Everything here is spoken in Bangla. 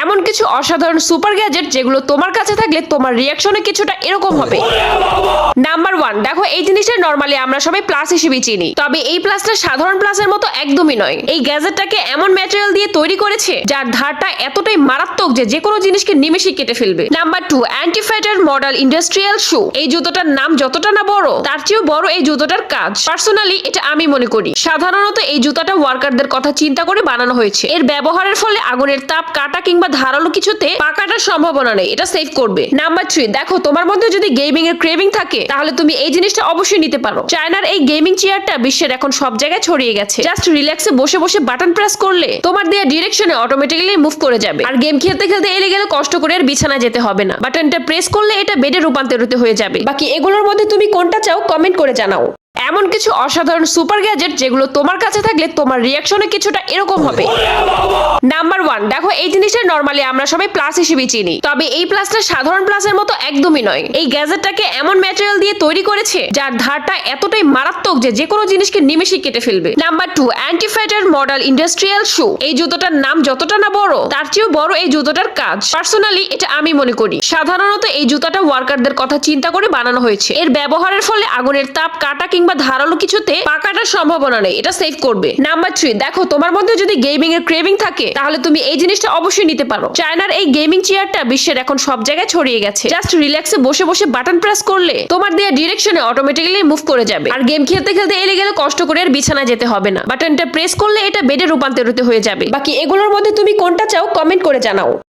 এমন কিছু অসাধারণ সুপার গ্যাজেট যেগুলো তোমার কাছে থাকলে তোমার রিয়াকশনে কিছুটা এরকম হবে। নাম্বার 1, দেখো এই জিনিসটা নরমালি আমরা সবাই প্লাস হিসেবে চিনি, তবে এই প্লাসটা সাধারণ প্লাসের মতো একদমই নয়। এই গ্যাজেটটাকে এমন ম্যাটেরিয়াল দিয়ে তৈরি করেছে যার ধারটা এতটাই মারাত্মক যে যেকোনো জিনিসকে নিমেষে কেটে ফেলবে। নাম্বার 2, অ্যান্টিফ্যাটার মডেল ইন্ডাস্ট্রিয়াল শু। এই জুতোটার নাম যতটা না বড়, তার চেয়েও বড় এই জুতোটার কাজ। পার্সোনালি এটা আমি মনে করি। সাধারণত এই জুতাটা ওয়ার্কারদের কথা চিন্তা করে বানানো হয়েছে। এর ব্যবহারের ফলে আগুনের তাপ, কাটা কিংবা ধারালো কিছুতে পা কাটার সম্ভাবনা নেই, এটা সেভ করবে। নাম্বার 3, দেখো তোমার মধ্যে যদি গেমিং এর ক্রেভিং থাকে তাহলে তুমি এই জিনিসটা অবশ্যই নিতে পারো। চায়নার এই গেমিং চেয়ারটা বিশ্বের এখন সব জায়গায় ছড়িয়ে গেছে। জাস্ট রিল্যাক্সে বসে বসে বাটন প্রেস করলে তোমার দেয়া ডিরেকশনে অটোমেটিক্যালি মুভ করে যাবে। আর গেম খেলতে খেলতে এলে গেলে কষ্ট করে আর বিছানায় যেতে হবে না। বাটনটা প্রেস করলে এটা বেডে রূপান্তরিত হয়ে যাবে। বাকি এগুলোর মধ্যে তুমি কোনটা চাও কমেন্ট করে জানাও। এমন কিছু অসাধারণ সুপার গ্যাজেট যেগুলো তোমার কাছে থাকলে তোমার রিয়াকশনে কিছুটা এরকম হবে। নাম্বার 1, দেখো এই জিনিসটা নরমালি আমরা সবাই প্লাস হিসেবে চিনি, তবে এই প্লাসটা সাধারণ প্লাসের মতো একদমই নয়। এই গ্যাজেটটাকে এমন ম্যাটেরিয়াল দিয়ে তৈরি করেছে যার ধারটা এতটাই মারাত্মক যে যেকোনো জিনিসকে নিমেষে কেটে ফেলবে। নাম্বার 2, অ্যান্টিফ্যাটার মডেল ইন্ডাস্ট্রিয়াল শু। এই জুতোটার নাম যতটা না বড়, তার চেয়েও বড় এই জুতোটার কাজ। পার্সোনালি এটা আমি মনে করি। সাধারণত এই জুতাটা ওয়ার্কারদের কথা চিন্তা করে বানানো হয়েছে। এর ব্যবহারের ফলে আগুনের তাপ, কাটা কিংবা ধারালো কিছুতে পা কাটার সম্ভাবনা নেই, এটা সেভ করবে। নাম্বার 3, দেখো তোমার মধ্যে যদি গেমিং এর ক্রেভিং থাকে তাহলে তুমি এই জিনিসটা অবশ্যই নিতে পারো। চায়নার এই গেমিং চেয়ারটা বিশ্বের এখন সব জায়গায় ছড়িয়ে গেছে। জাস্ট রিল্যাক্সে বসে বসে বাটন প্রেস করলে তোমার দেয়া ডিরেকশনে অটোমেটিক্যালি মুভ করে যাবে। আর গেম খেলতে খেলতে এলে গেলে কষ্ট করে আর বিছানায় যেতে হবে না। বাটনটা প্রেস করলে এটা বেডে রূপান্তরিত হয়ে যাবে। বাকি এগুলোর মধ্যে তুমি কোনটা চাও কমেন্ট করে জানাও।